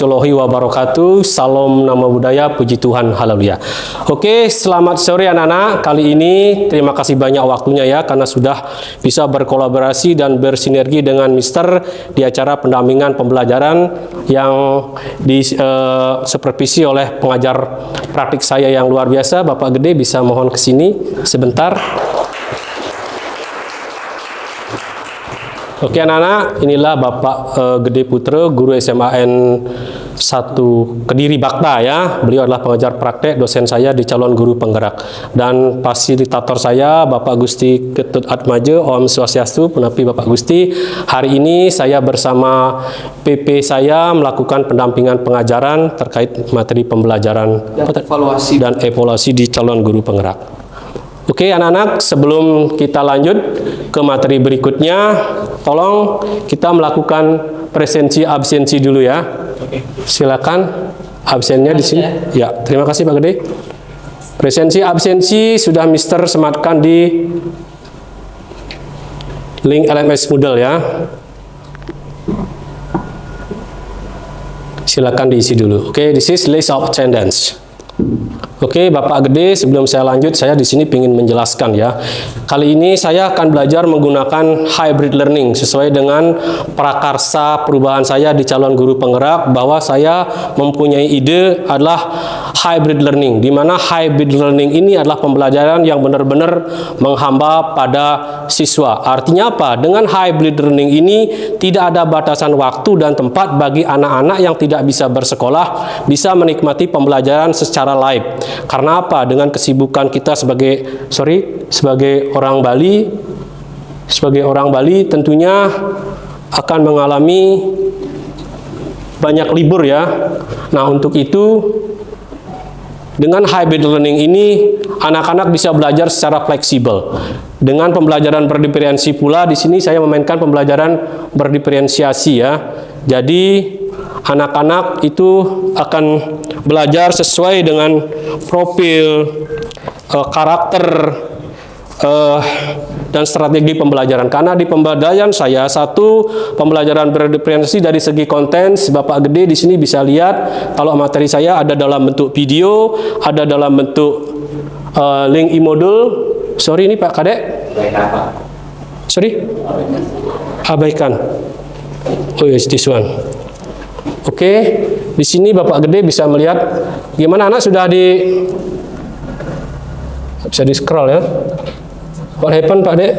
warahmatullahi wabarakatuh. Salam nama budaya, puji Tuhan, haleluya. Oke, selamat sore anak-anak. Kali ini terima kasih banyak waktunya ya, karena sudah bisa berkolaborasi dan bersinergi dengan Mister di acara pendampingan pembelajaran yang supervisi oleh pengajar praktik saya yang luar biasa. Bapak Gede bisa mohon ke sini sebentar. Oke anak-anak, inilah Bapak Gede Putra, guru SMAN 1 Kediri Bakta ya. Beliau adalah pengajar praktek, dosen saya di calon guru penggerak. Dan fasilitator saya Bapak Gusti Ketut Atmaja, Om Swastiastu, Punapi Bapak Gusti. Hari ini saya bersama PP saya melakukan pendampingan pengajaran terkait materi pembelajaran dan evaluasi di calon guru penggerak. Oke anak-anak, sebelum kita lanjut ke materi berikutnya, tolong kita melakukan presensi absensi dulu ya. Silakan absennya di sini. Ya, terima kasih Pak Gede. Presensi absensi sudah Mister sematkan di link LMS Moodle ya. Silakan diisi dulu. Oke, this is list of attendance. Oke, Bapak Gede, sebelum saya lanjut, saya di sini ingin menjelaskan ya. Kali ini saya akan belajar menggunakan hybrid learning sesuai dengan prakarsa perubahan saya di calon guru penggerak, bahwa saya mempunyai ide adalah hybrid learning, di mana hybrid learning ini adalah pembelajaran yang benar-benar menghamba pada siswa. Artinya apa? Dengan hybrid learning ini tidak ada batasan waktu dan tempat bagi anak-anak yang tidak bisa bersekolah bisa menikmati pembelajaran secara live. Karena apa? Dengan kesibukan kita sebagai orang Bali tentunya akan mengalami banyak libur ya. Nah, untuk itu dengan hybrid learning ini anak-anak bisa belajar secara fleksibel. Dengan pembelajaran berdiferensiasi pula, di sini saya memainkan pembelajaran berdiferensiasi ya. Jadi anak-anak itu akan belajar sesuai dengan profil, karakter, dan strategi pembelajaran. Karena di pembelajaran saya, satu pembelajaran berdiferensiasi dari segi konten, Bapak Gede di sini bisa lihat kalau materi saya ada dalam bentuk video, ada dalam bentuk link e-module. Sorry ini Pak Kadek. Sorry. Abaikan. Oh yes, this one. Oke, di sini Bapak Gede bisa melihat gimana anak sudah bisa di scroll ya. What happened Pak Dek?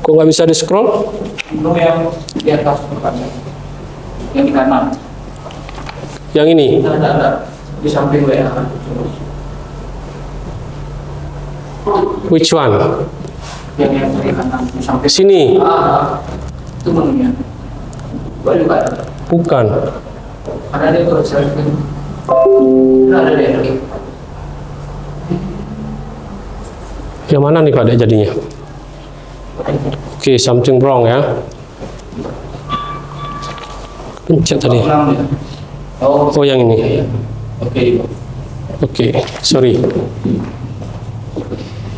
Kok nggak bisa di scroll? Yang di atas yang di kanan. Yang ini? Ada di samping WA. Which one? Yang di kanan di samping. Sini. Itu menunya. Bukan. Ada di atas. Ada di. Yang mana nih Pak Dek jadinya? Oke, something wrong ya. Pencet tadi. Oh, yang ini. Oke, sorry.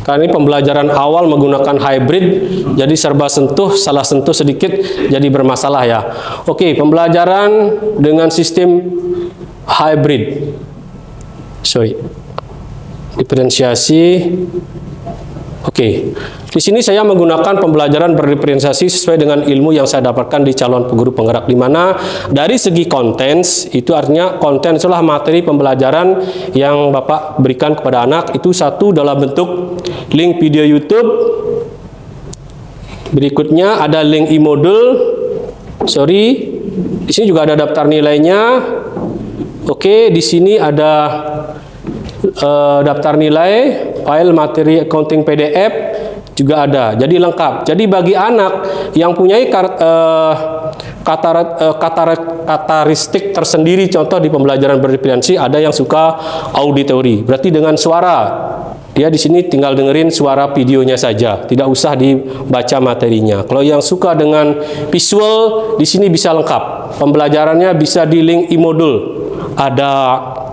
Karena ini pembelajaran awal menggunakan hybrid, jadi serba sentuh, salah sentuh sedikit, jadi bermasalah ya. Oke, pembelajaran dengan sistem hybrid. Sorry. Diferensiasi. Oke, di sini saya menggunakan pembelajaran berdiferensiasi sesuai dengan ilmu yang saya dapatkan di calon guru penggerak, di mana dari segi konten, itu artinya konten itulah materi pembelajaran yang Bapak berikan kepada anak, itu satu dalam bentuk link video YouTube, berikutnya ada link e-module, sorry, di sini juga ada daftar nilainya. Oke, di sini ada daftar nilai, file materi accounting PDF juga ada, jadi lengkap. Jadi bagi anak yang punya karakteristik tersendiri, contoh di pembelajaran berdiferensiasi ada yang suka auditory, berarti dengan suara, dia di sini tinggal dengerin suara videonya saja, tidak usah dibaca materinya. Kalau yang suka dengan visual, di sini bisa lengkap, pembelajarannya bisa di link e-module. Ada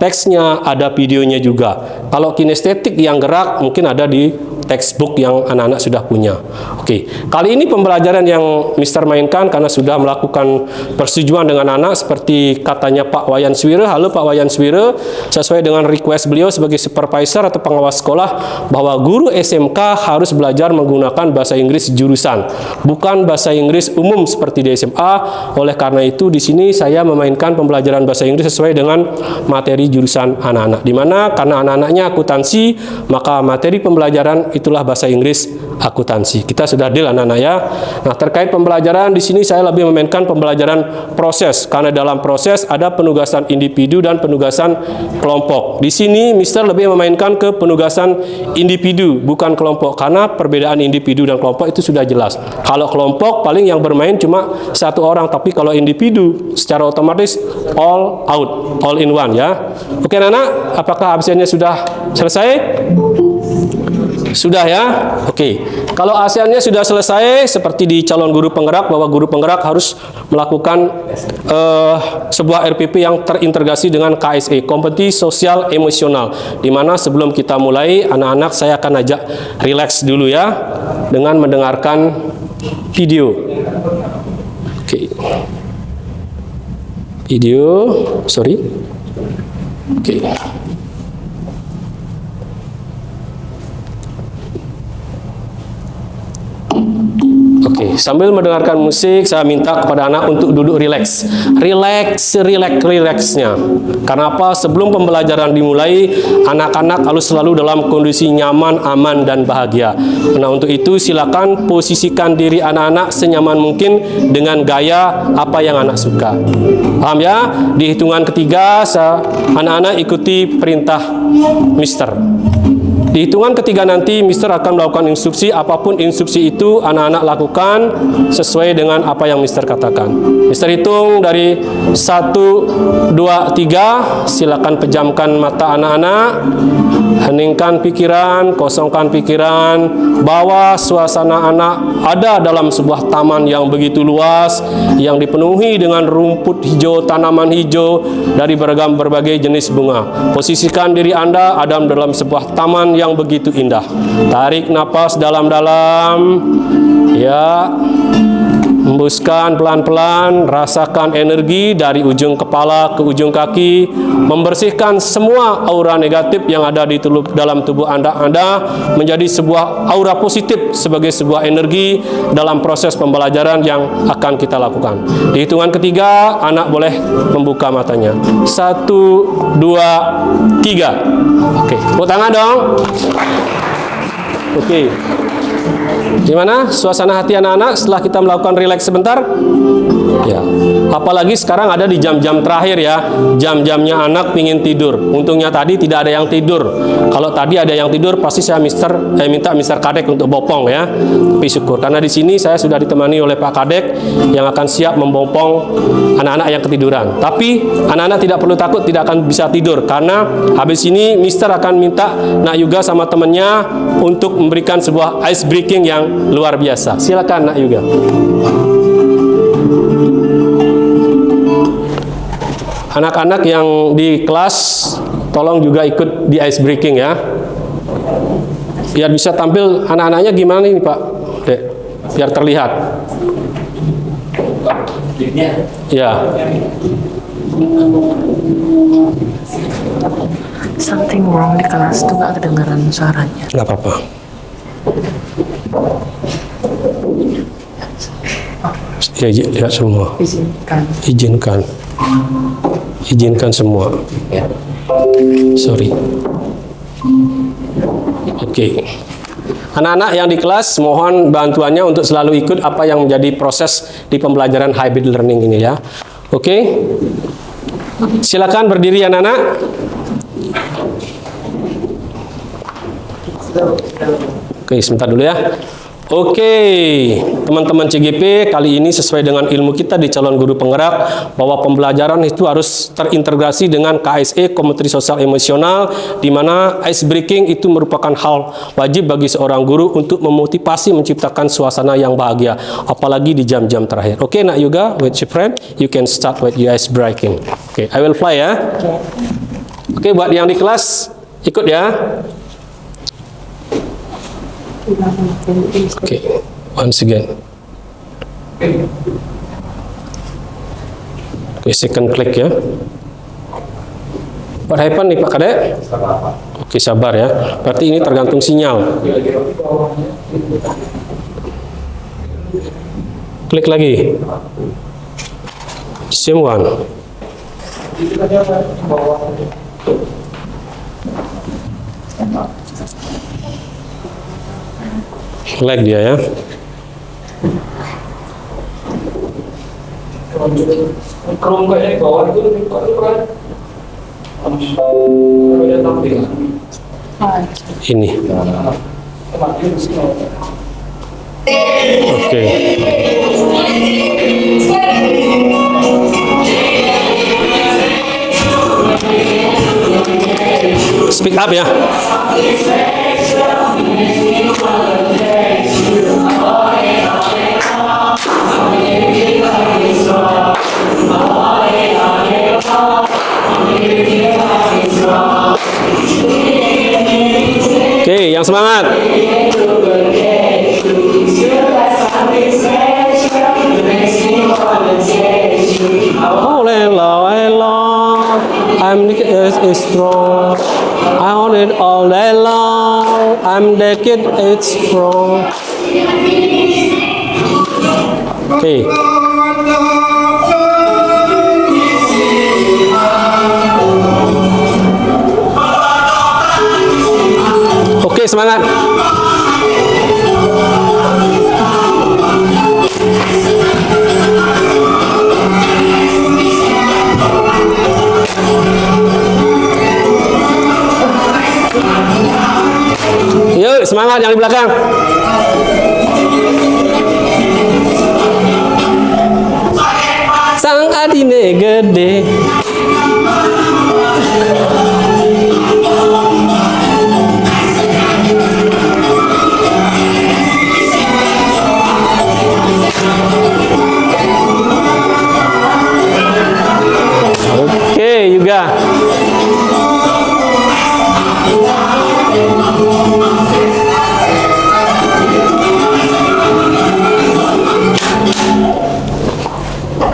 teksnya, ada videonya juga. Kalau kinestetik yang gerak mungkin ada di textbook yang anak-anak sudah punya. Oke, kali ini pembelajaran yang Mister mainkan karena sudah melakukan persetujuan dengan anak seperti katanya Pak Wayan Swira. Halo Pak Wayan Swira, sesuai dengan request beliau sebagai supervisor atau pengawas sekolah bahwa guru SMK harus belajar menggunakan bahasa Inggris jurusan, bukan bahasa Inggris umum seperti di SMA. Oleh karena itu di sini saya memainkan pembelajaran bahasa Inggris sesuai dengan materi jurusan anak-anak. Di mana karena anak-anaknya akuntansi, maka materi pembelajaran itulah bahasa Inggris akuntansi. Kita sudah deal anak-anak ya. Nah, terkait pembelajaran di sini saya lebih memainkan pembelajaran proses karena dalam proses ada penugasan individu dan penugasan kelompok. Di sini Mister lebih memainkan ke penugasan individu bukan kelompok karena perbedaan individu dan kelompok itu sudah jelas. Kalau kelompok paling yang bermain cuma satu orang, tapi kalau individu secara otomatis all out, all in one ya. Oke anak-anak, apakah absennya sudah selesai? Sudah ya? Oke. Kalau ASEAN-nya sudah selesai, seperti di calon guru penggerak, bahwa guru penggerak harus melakukan sebuah RPP yang terintegrasi dengan KSE, kompetisi sosial emosional. Di mana sebelum kita mulai, anak-anak saya akan ajak relax dulu ya, dengan mendengarkan video. Oke. Video, sorry. Oke. Oke, sambil mendengarkan musik, saya minta kepada anak untuk duduk rileks. Rileksnya. Karena apa? Sebelum pembelajaran dimulai, anak-anak harus selalu dalam kondisi nyaman, aman, dan bahagia. Nah, untuk itu silakan posisikan diri anak-anak senyaman mungkin dengan gaya apa yang anak suka. Paham ya? Di hitungan ketiga, anak-anak ikuti perintah Mister. Di hitungan ketiga nanti Mister akan melakukan instruksi, apapun instruksi itu anak-anak lakukan sesuai dengan apa yang Mister katakan. Mister hitung dari 1, 2, 3, silakan pejamkan mata anak-anak, heningkan pikiran, kosongkan pikiran, bawa suasana anak ada dalam sebuah taman yang begitu luas, yang dipenuhi dengan rumput hijau, tanaman hijau dari berbagai jenis bunga. Posisikan diri Anda ada dalam sebuah taman yang begitu indah. Tarik napas dalam-dalam, ya, hembuskan pelan-pelan, rasakan energi dari ujung kepala ke ujung kaki, membersihkan semua aura negatif yang ada di dalam tubuh Anda menjadi sebuah aura positif sebagai sebuah energi dalam proses pembelajaran yang akan kita lakukan. Di hitungan ketiga, anak boleh membuka matanya. 1, 2, 3. Oke, tepuk tangan dong. Oke. Gimana suasana hati anak-anak setelah kita melakukan rileks sebentar? Ya, apalagi sekarang ada di jam-jam terakhir ya, jam-jamnya anak pingin tidur. Untungnya tadi tidak ada yang tidur. Kalau tadi ada yang tidur, pasti saya minta Mister Kadek untuk bopong ya. Tapi syukur karena di sini saya sudah ditemani oleh Pak Kadek yang akan siap membopong anak-anak yang ketiduran. Tapi anak-anak tidak perlu takut tidak akan bisa tidur karena habis ini Mister akan minta Nak Yuga sama temannya untuk memberikan sebuah ice breaking yang luar biasa. Silakan Nak Yuga. Anak-anak yang di kelas tolong juga ikut di ice breaking ya. Biar bisa tampil anak-anaknya gimana nih Pak Dek? Biar terlihat. Ya. Something wrong di kelas tuh nggak kedengaran suaranya. Nggak apa-apa. Ya, lihat semua. Izinkan semua. Sorry. Oke. Anak-anak yang di kelas mohon bantuannya untuk selalu ikut apa yang menjadi proses di pembelajaran hybrid learning ini ya. Oke. Silakan berdiri anak-anak. Oke, sebentar dulu ya. Oke, teman-teman CGP, kali ini sesuai dengan ilmu kita di calon guru penggerak bahwa pembelajaran itu harus terintegrasi dengan KSE, kompetisi sosial emosional, di mana ice breaking itu merupakan hal wajib bagi seorang guru untuk memotivasi menciptakan suasana yang bahagia, apalagi di jam-jam terakhir. Oke, Nak Yuga, with your friend, you can start with your ice breaking. Oke, I will fly ya. Oke, buat yang di kelas ikut ya. Okay, once again. Okay, second click ya. What happened nih Pak Kadek? Oke, sabar ya. Berarti ini tergantung sinyal. Klik lagi. Same one. Lag dia ya. Chrome kayaknya di bawah itu lebih kan. Ada tampil. Ini. Oke. Speak up ya. Oke, yang semangat. Oh, hello, hello. I'm is strong. I want it all day long. I'm the kid, it's strong. Oke. Oke, semangat. Yuk, semangat yang di belakang. Sang adine gede. Oke, juga.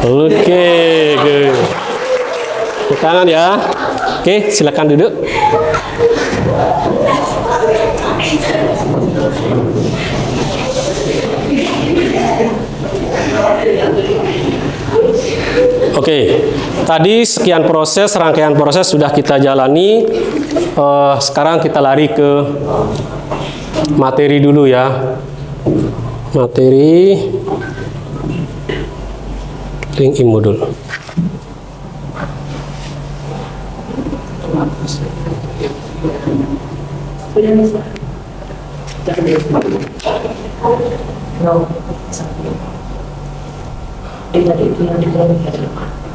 Oke, good. Tepuk tangan ya. Oke, silakan duduk. Oke, tadi sekian proses, rangkaian proses sudah kita jalani. Sekarang kita lari ke materi dulu ya. Materi link modul.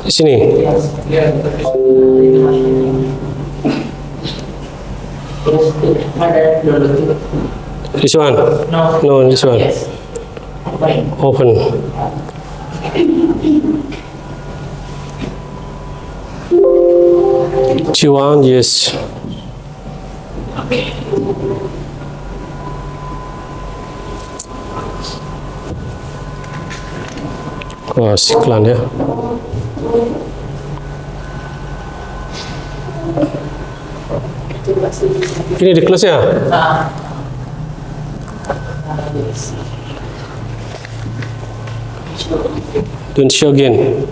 Di sini. This one? No, this one. Open. Cuan, yes. Oh, iklan ya. Ini di close ya? Don't show again.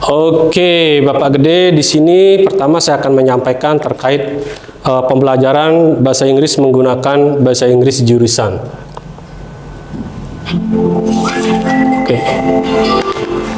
Oke, Bapak Gede, di sini pertama saya akan menyampaikan terkait pembelajaran bahasa Inggris menggunakan bahasa Inggris jurusan. Oke.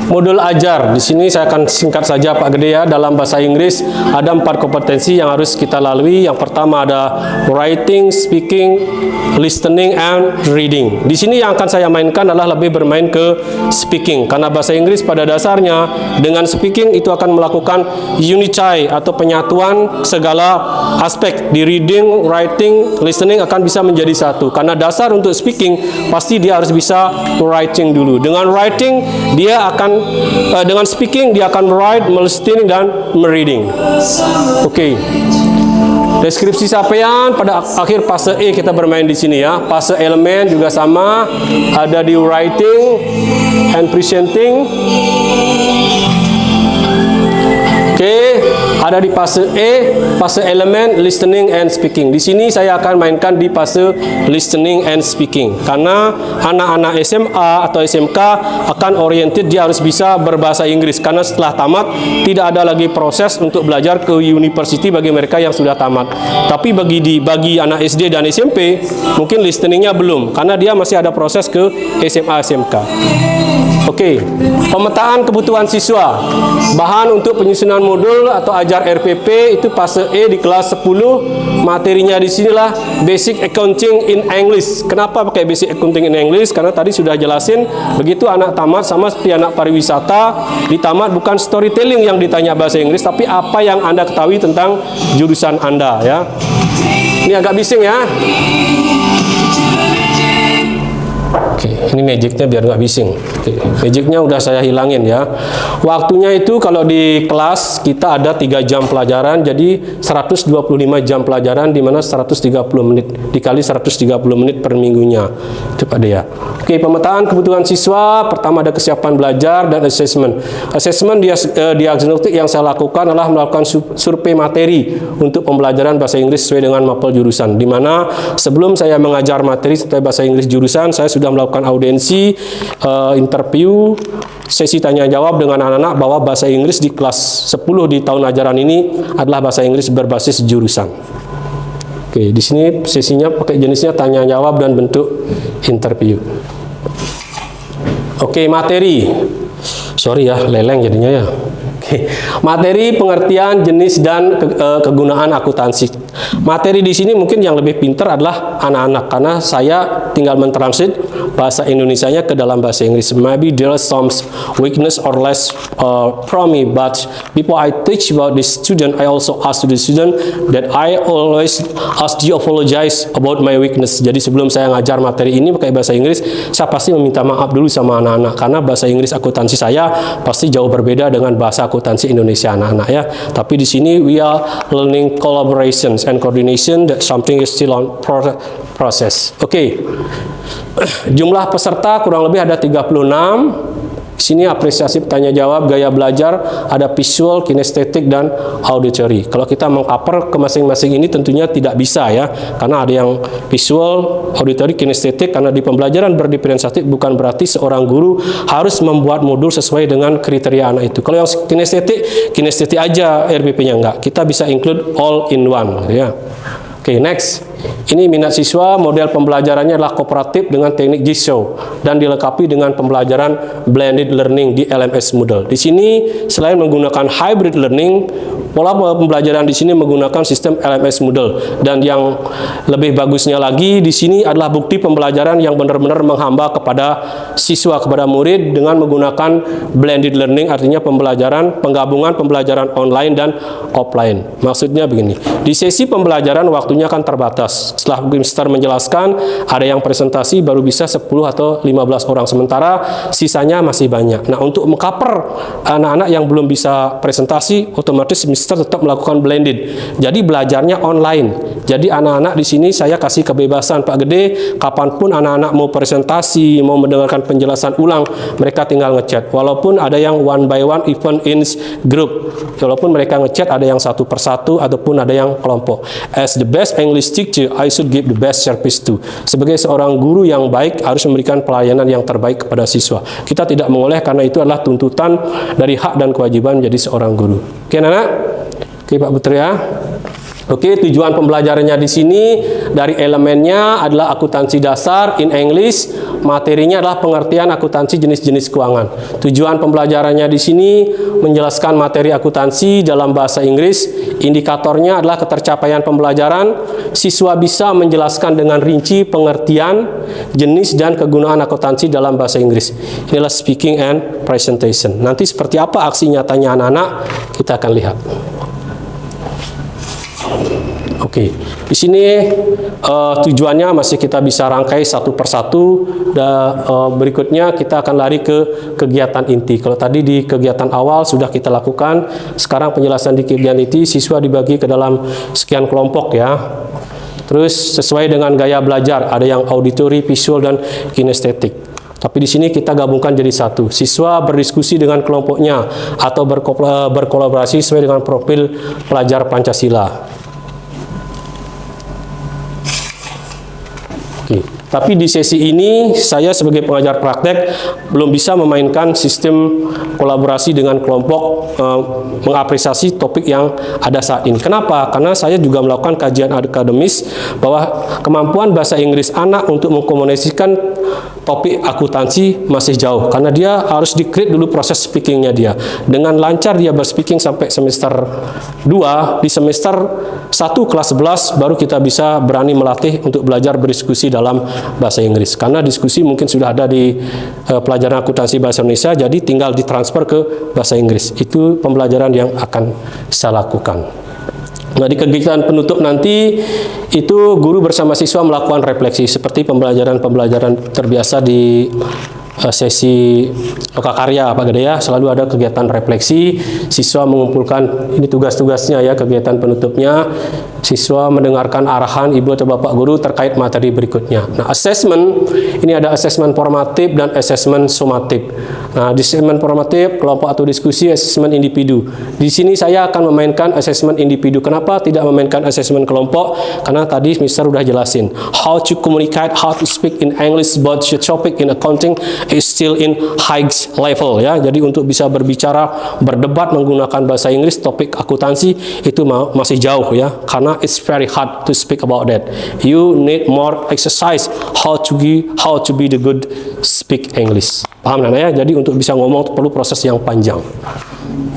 Modul ajar, di sini saya akan singkat saja Pak Gede ya. Dalam bahasa Inggris ada 4 kompetensi yang harus kita lalui. Yang pertama ada writing, speaking, listening, and reading. Di sini yang akan saya mainkan adalah lebih bermain ke speaking. Karena bahasa Inggris pada dasarnya dengan speaking itu akan melakukan unify atau penyatuan segala aspek. Di reading, writing, listening akan bisa menjadi satu. Karena dasar untuk speaking pasti dia harus bisa writing dulu. Dengan writing dia akan dengan speaking dia akan write, listening, dan reading. Oke. Deskripsi capaian pada akhir fase E kita bermain di sini ya. Fase elemen juga sama, ada di writing and presenting. Oke, ada di fase E, fase elemen listening and speaking. Di sini saya akan mainkan di fase listening and speaking karena anak-anak SMA atau SMK akan oriented, dia harus bisa berbahasa Inggris karena setelah tamat tidak ada lagi proses untuk belajar ke university bagi mereka yang sudah tamat. Tapi bagi anak SD dan SMP mungkin listeningnya belum karena dia masih ada proses ke SMA SMK. Oke, pemetaan kebutuhan siswa. Bahan untuk penyusunan modul atau ajar RPP itu fase E di kelas 10. Materinya di sinilah basic accounting in English. Kenapa pakai basic accounting in English? Karena tadi sudah jelasin, begitu anak tamat sama seperti anak pariwisata, di tamat bukan storytelling yang ditanya bahasa Inggris, tapi apa yang Anda ketahui tentang jurusan Anda ya. Ini agak bising ya. Oke, ini magicnya biar nggak bising. Oke, magicnya udah saya hilangin ya. Waktunya itu kalau di kelas kita ada 3 jam pelajaran, jadi 125 jam pelajaran di mana 130 menit dikali 130 menit per minggunya. Itu Pak Dea. Oke, pemetaan kebutuhan siswa. Pertama ada kesiapan belajar dan assessment. Assessment diagnostik yang saya lakukan adalah melakukan survei materi untuk pembelajaran bahasa Inggris sesuai dengan mapel jurusan. Di mana sebelum saya mengajar materi sesuai bahasa Inggris jurusan, saya sudah melakukan audiensi, interview, sesi tanya jawab dengan anak-anak bahwa bahasa Inggris di kelas 10 di tahun ajaran ini adalah bahasa Inggris berbasis jurusan. Oke, di sini sesinya pakai jenisnya tanya jawab dan bentuk interview. Oke, materi. Sorry ya, leleng jadinya ya. Materi, pengertian, jenis, dan kegunaan akuntansi. Materi di sini mungkin yang lebih pintar adalah anak-anak karena saya tinggal mentranslate bahasa Indonesianya ke dalam bahasa Inggris. Maybe there are some weakness or less from me, but before I teach about this student, I also ask to the student that I always ask you apologize about my weakness. Jadi sebelum saya ngajar materi ini pakai bahasa Inggris, saya pasti meminta maaf dulu sama anak-anak karena bahasa Inggris akuntansi saya pasti jauh berbeda dengan bahasa akuntansi Indonesia anak-anak ya. Tapi di sini we are learning collaborations and coordination, that something is still on process. Oke. Jumlah peserta kurang lebih ada 36. Di sini apresiasi tanya jawab, gaya belajar, ada visual, kinestetik, dan auditory. Kalau kita mengcover ke masing-masing ini tentunya tidak bisa ya, karena ada yang visual, auditory, kinestetik, karena di pembelajaran berdiferensiatif bukan berarti seorang guru harus membuat modul sesuai dengan kriteria anak itu. Kalau yang kinestetik aja RPP-nya enggak. Kita bisa include all in one ya. Oke, next. Ini minat siswa, model pembelajarannya adalah kooperatif dengan teknik jigsaw dan dilengkapi dengan pembelajaran blended learning di LMS Moodle. Di sini selain menggunakan hybrid learning, pola pembelajaran di sini menggunakan sistem LMS Moodle, dan yang lebih bagusnya lagi di sini adalah bukti pembelajaran yang benar-benar menghamba kepada siswa, kepada murid dengan menggunakan blended learning, artinya pembelajaran penggabungan pembelajaran online dan offline. Maksudnya begini, di sesi pembelajaran waktunya kan terbatas. Setelah Mister menjelaskan, ada yang presentasi baru bisa 10 atau 15 orang, sementara sisanya masih banyak. Nah, untuk mengcover anak-anak yang belum bisa presentasi, otomatis Mister tetap melakukan blended. Jadi belajarnya online. Jadi anak-anak di sini saya kasih kebebasan, Pak Gede, kapanpun anak-anak mau presentasi, mau mendengarkan penjelasan ulang, mereka tinggal ngechat. Walaupun ada yang one by one, even in group. Walaupun mereka ngechat ada yang satu persatu ataupun ada yang kelompok. As the best English teacher, I should give the best service to. Sebagai seorang guru yang baik harus memberikan pelayanan yang terbaik kepada siswa. Kita tidak mengoleh karena itu adalah tuntutan dari hak dan kewajiban menjadi seorang guru. Oke, anak-anak? Oke, Pak Putri ya. Oke, tujuan pembelajarannya di sini dari elemennya adalah akuntansi dasar in English, materinya adalah pengertian akuntansi jenis-jenis keuangan. Tujuan pembelajarannya di sini menjelaskan materi akuntansi dalam bahasa Inggris. Indikatornya adalah ketercapaian pembelajaran. Siswa bisa menjelaskan dengan rinci pengertian, jenis dan kegunaan akuntansi dalam bahasa Inggris. Inilah speaking and presentation. Nanti seperti apa aksi nyatanya anak-anak, kita akan lihat. Oke, di sini tujuannya masih kita bisa rangkai satu persatu. Berikutnya kita akan lari ke kegiatan inti. Kalau tadi di kegiatan awal sudah kita lakukan, sekarang penjelasan di kegiatan inti siswa dibagi ke dalam sekian kelompok ya. Terus sesuai dengan gaya belajar, ada yang auditory, visual, dan kinestetik. Tapi di sini kita gabungkan jadi satu. Siswa berdiskusi dengan kelompoknya atau berkolaborasi sesuai dengan profil pelajar Pancasila. Oke. Tapi di sesi ini saya sebagai pengajar praktek belum bisa memainkan sistem kolaborasi dengan kelompok mengapresiasi topik yang ada saat ini. Kenapa? Karena saya juga melakukan kajian akademis bahwa kemampuan bahasa Inggris anak untuk mengkomunikasikan topik akuntansi masih jauh karena dia harus di-create dulu proses speakingnya dia. Dengan lancar dia berspeaking sampai semester 2, di semester 1 kelas 11 baru kita bisa berani melatih untuk belajar berdiskusi dalam bahasa Inggris. Karena diskusi mungkin sudah ada di pelajaran akuntansi bahasa Indonesia, jadi tinggal ditransfer ke bahasa Inggris. Itu pembelajaran yang akan saya lakukan. Nah, di kegiatan penutup nanti itu guru bersama siswa melakukan refleksi seperti pembelajaran terbiasa di sesi loka karya Pak Gede ya, selalu ada kegiatan refleksi, siswa mengumpulkan ini tugas-tugasnya ya, kegiatan penutupnya, siswa mendengarkan arahan ibu atau bapak guru terkait materi berikutnya. Nah, assessment ini ada assessment formatif dan assessment sumatif. Nah, di assessment formatif kelompok atau diskusi, assessment individu. Di sini saya akan memainkan assessment individu. Kenapa tidak memainkan assessment kelompok? Karena tadi Mister udah jelasin how to communicate, how to speak in English about your topic in accounting is still in high level ya. Jadi untuk bisa berbicara, berdebat menggunakan bahasa Inggris topik akuntansi itu masih jauh ya, karena it's very hard to speak about that. You need more exercise how to be the good speak English. Paham kan ya? Jadi untuk bisa ngomong perlu proses yang panjang.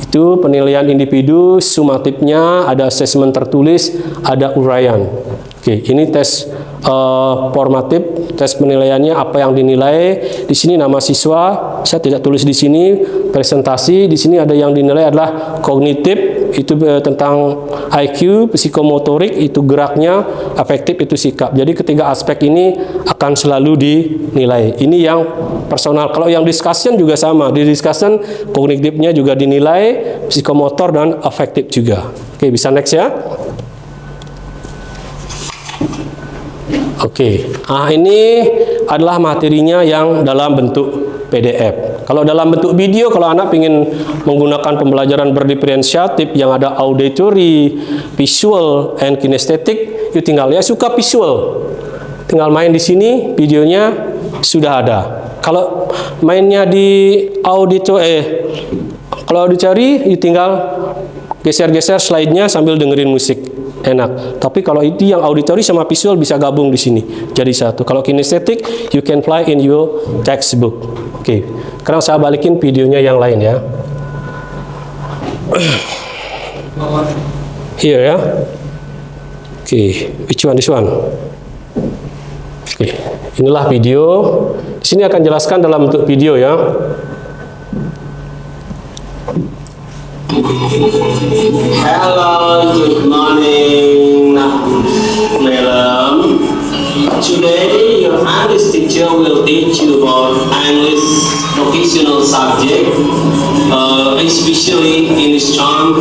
Itu penilaian individu, sumatifnya ada asesmen tertulis, ada uraian. Oke, ini tes formatif, tes penilaiannya apa yang dinilai. Di sini nama siswa, saya tidak tulis di sini. Presentasi, di sini ada yang dinilai adalah kognitif, itu tentang IQ, psikomotorik, itu geraknya, afektif, itu sikap. Jadi ketiga aspek ini akan selalu dinilai. Ini yang personal. Kalau yang discussion juga sama. Di discussion, kognitifnya juga dinilai, psikomotor dan afektif juga. Oke, bisa next ya. Oke, ini adalah materinya yang dalam bentuk PDF. Kalau dalam bentuk video, kalau anak ingin menggunakan pembelajaran berdiferensiatif yang ada auditory, visual, and kinestetik, itu tinggal ya suka visual, tinggal main di sini, videonya sudah ada. Kalau mainnya di kalau auditory, itu tinggal geser-geser slide-nya sambil dengerin musik. Enak. Tapi kalau itu yang auditory sama visual bisa gabung di sini jadi satu. Kalau kinestetik, you can apply in your textbook. Oke. Sekarang saya balikin videonya yang lain ya. Here ya. Oke. Which one? This one. Oke. Inilah video. Di sini akan jelaskan dalam bentuk video ya. Hello, good morning, madam. Today, your English teacher will teach you about English vocational subject, especially English term.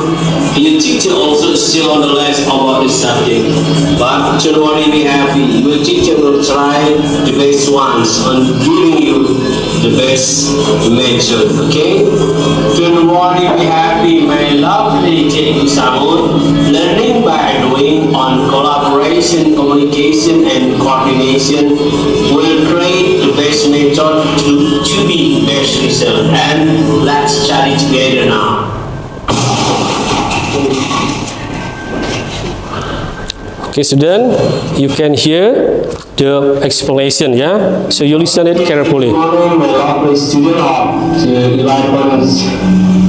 Your teacher also still on the list about this subject. But don't worry, be happy. Your teacher will try the best ones on giving you the best method. Okay? Don't worry, be happy, my lovely Cikgu Samun. Learning by doing on collaboration, communication, and coordination will create the best method to be best result. And let's study together now. Okay, student, you can hear the explanation, yeah? So you listen it carefully. Good morning, my lovely student of the 11th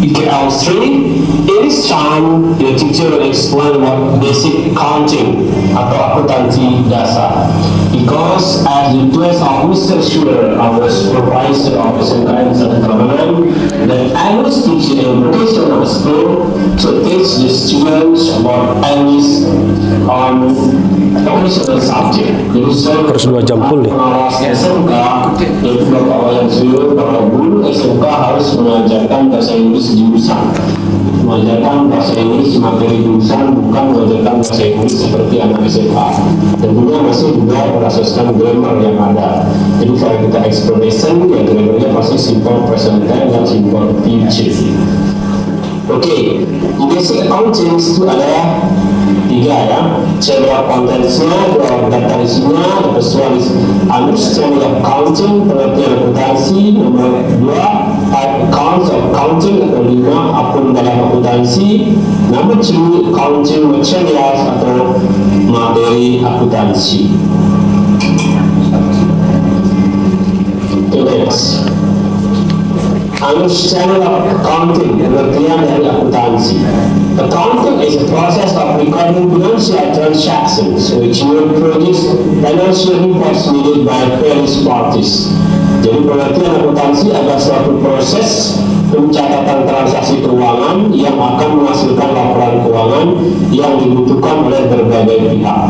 EKL stream. In this time, your teacher will explain what basic accounting atau akuntansi dasar. Because as the request of Mr. Schuler, our supervisor of SMKN Southern Government, the English teacher in vocational school to teach the students about English on professional subject. Jadi saya Harus 2 jam full nih. pengawas SMK yaitu Bapak Wayan Suyo bahwa guru SMK harus mengajarkan bahasa Inggris jurusan, mengajarkan bahasa Inggris materi jurusan, bukan mengajarkan bahasa Inggris seperti anak SMA. Tentunya masih juga berasaskan grammar yang ada. Jadi kalau kita explanation, ya grammarnya pasti simple present time dan simple future. Oke, di basic accounting itu ada 3 ya. Cara kontennya, data isinya, the first one is understanding of accounting, pengertian akuntansi. Nomor 2, type accounts of accounting, atau 5, akun dalam akuntansi. Nomor 2, accounting materials atau materi akuntansi. Next, understanding of accounting, pengertian dari akuntansi. Accounting is a process of recording financial transactions which will produce financial reports needed by various parties. Jadi pengertian akuntansi adalah suatu proses pencatatan transaksi keuangan yang akan menghasilkan laporan keuangan yang dibutuhkan oleh berbagai pihak.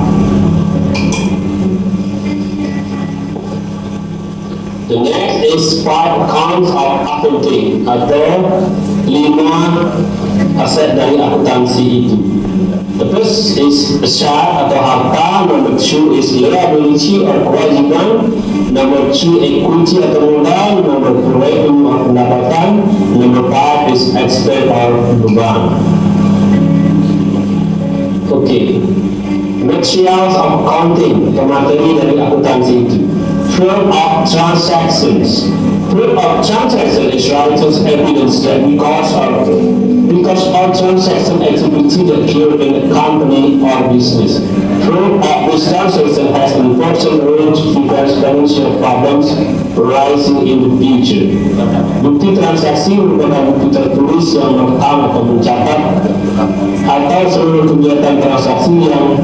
The next is 5 accounts of accounting atau 5 aset dari akuntansi itu. The first is aset atau harta. Number 2 is liability or kewajiban. Number 3 equity atau modal. Number 4 revenue atau pendapatan. Number 5 is expense or beban. Okay. Materials of accounting, materi dari akuntansi itu. Proof of transactions. Proof of transaction is writer's evidence that because all transaction activity that occur in a company or business. Proof of this transaction has an important role to prevent financial problems arising in the future. Bukti transaksi merupakan bukti tertulis yang merekam atau mencatat atau seluruh kegiatan transaksi yang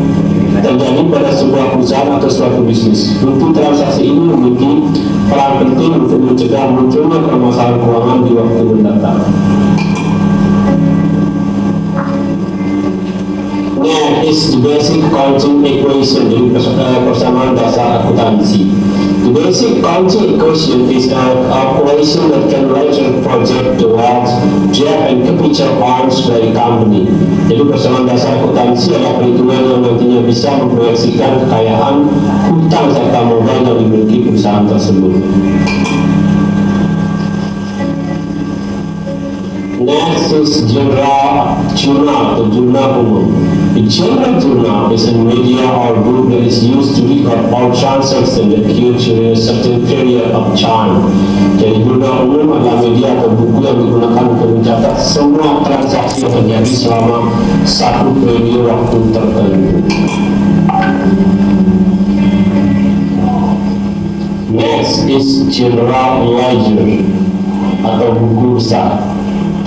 terjadi pada sebuah perusahaan atau suatu bisnis. Bukti transaksi ini memiliki peran penting untuk mencegah munculnya permasalahan keuangan di waktu mendatang. Next is the basic accounting equation, jadi persamaan dasar akuntansi. The basic accounting equation is an operation that can later project the wealth, debt, and capital arms dari company. Jadi persamaan dasar akuntansi adalah perhitungan yang nantinya bisa memproyeksikan kekayaan, hutang, serta modal yang dimiliki perusahaan tersebut. Next is general journal atau jurnal umum. The general journal is a media or book that is used to record all transactions that occur during a certain period of time. Jadi jurnal umum adalah media atau buku yang digunakan untuk mencatat semua transaksi yang terjadi selama satu periode waktu tertentu. Next is general ledger atau buku besar.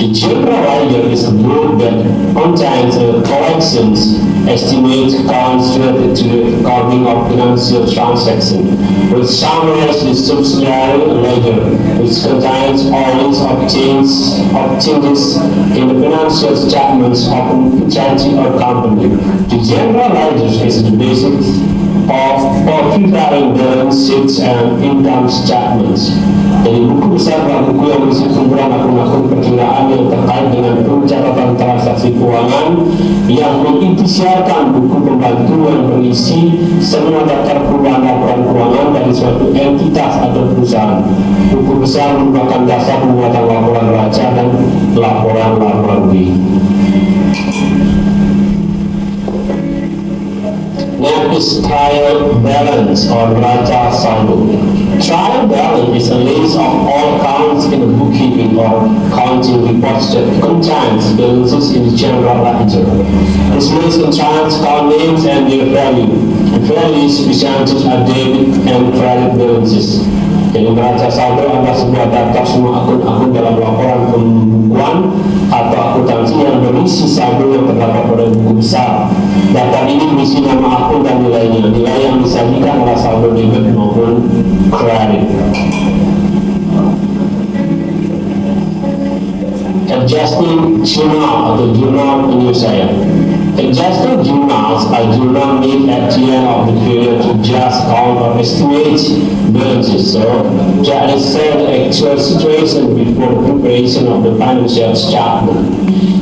The general ledger is a book that contains collections, estimates, accounts related to the recording of financial transactions, which summarizes the subsidiary ledger, which contains all lists of changes in the financial statements of an entity or company. The general ledger is the basis of preparing balance sheets and income statements. Jadi buku besar adalah buku yang berisi kumpulan akun-akun perkiraan yang terkait dengan pencatatan transaksi keuangan yang mengisiarkan buku pembantu yang berisi semua daftar perubahan laporan keuangan dari suatu entitas atau perusahaan. Buku besar merupakan dasar pembuatan laporan raja dan laporan luar negeri. Next is trial balance or raja saldo. Trial balance is a list of all accounts in a bookkeeping or accounting reports that contains balances in the general ledger. This list contains account names and their value. The values percentage are debit and credit balances. Jadi neraca saldo adalah sebuah daftar semua akun-akun dalam laporan pembukuan atau akuntansi yang berisi saldo yang terdapat pada buku besar. Daftar ini berisi nama akun dan nilainya. Nilai yang disajikan adalah saldo debit maupun kredit. Adjusting journal atau jurnal penyelesaian. Adjusted journals are journal made at the end of the period to just count or estimate balances. So, that is the actual situation before preparation of the financial statement.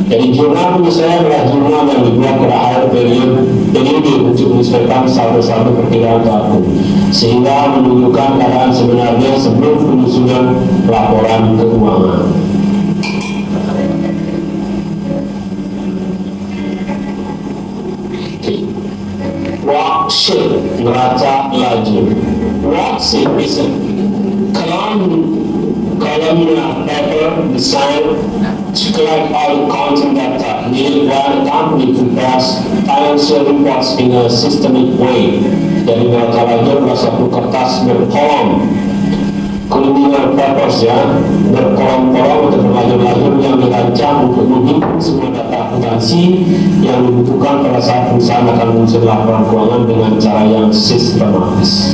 Jadi jurnal punya saya adalah jurnal yang dibuat pada akhir periode untuk menyesuaikan satu-satu perkiraan tahun, sehingga menunjukkan keadaan sebenarnya sebelum penyusunan laporan keuangan. Worksheet neraca laju. Worksheet is a columnar paper designed to collect all accounting data needed while the company prepares financial reports in a systemic way. Jadi neraca laju adalah satu kertas berkolom, columnar papers ya, berkolom-kolom atau berlajur-lajur yang dirancang untuk menghimpun semua data akuntansi yang dibutuhkan pada saat perusahaan akan menyusun laporan keuangan dengan cara yang sistematis.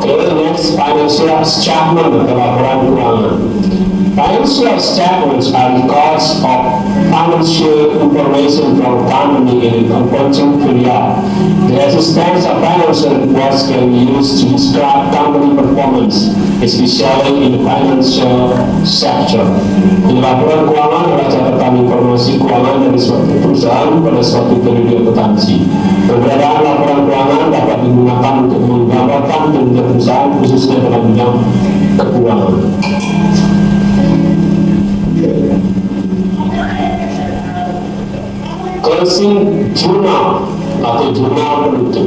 Okay, next, financial statement atau laporan keuangan. Financial statements are records of financial information from company in a accounting period. The existence of financial reports can be used to describe company performance, especially in financial sector. Di laporan keuangan adalah catatan informasi keuangan dari suatu perusahaan pada suatu periode akuntansi. Keberadaan laporan keuangan dapat digunakan untuk menggambarkan kinerja perusahaan khususnya dalam bidang keuangan. Closing journal atau jurnal penutup.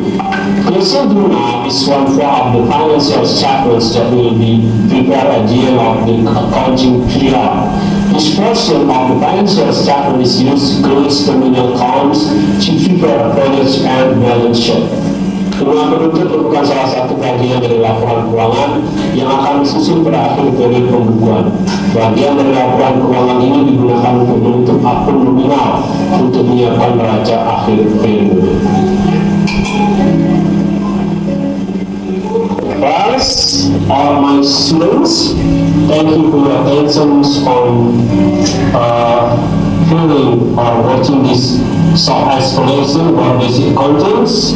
Closing journal is one form of the financial statements that will be prepared at the end of the accounting period. This portion of the financial statement is used to close terminal accounts to prepare a credit and balance sheet. Jurnal penutup merupakan salah satu bagian dari laporan keuangan yang akan disusun pada akhir periode pembukuan. Bagian dari laporan keuangan ini digunakan untuk menutup akun nominal untuk menyiapkan neraca akhir periode. First, all my students, thank you for your attention on hearing or watching this short explanation of basic contents.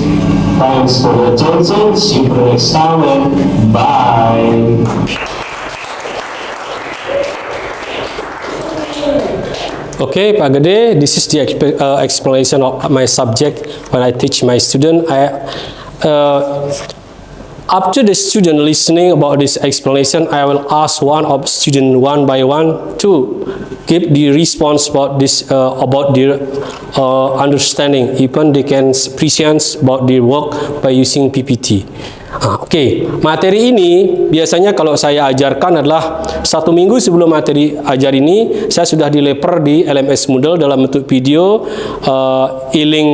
Thanks for your attention. See you for the next time and bye. Okay, Pak Gede, this is the explanation of my subject when I teach my student. After the student listening about this explanation, I will ask one of student one by one to give the response about this about their understanding. Even they can present about their work by using PPT. Oke, materi ini biasanya kalau saya ajarkan adalah 1 minggu sebelum materi ajar ini saya sudah dileper di LMS Moodle dalam bentuk video, e-link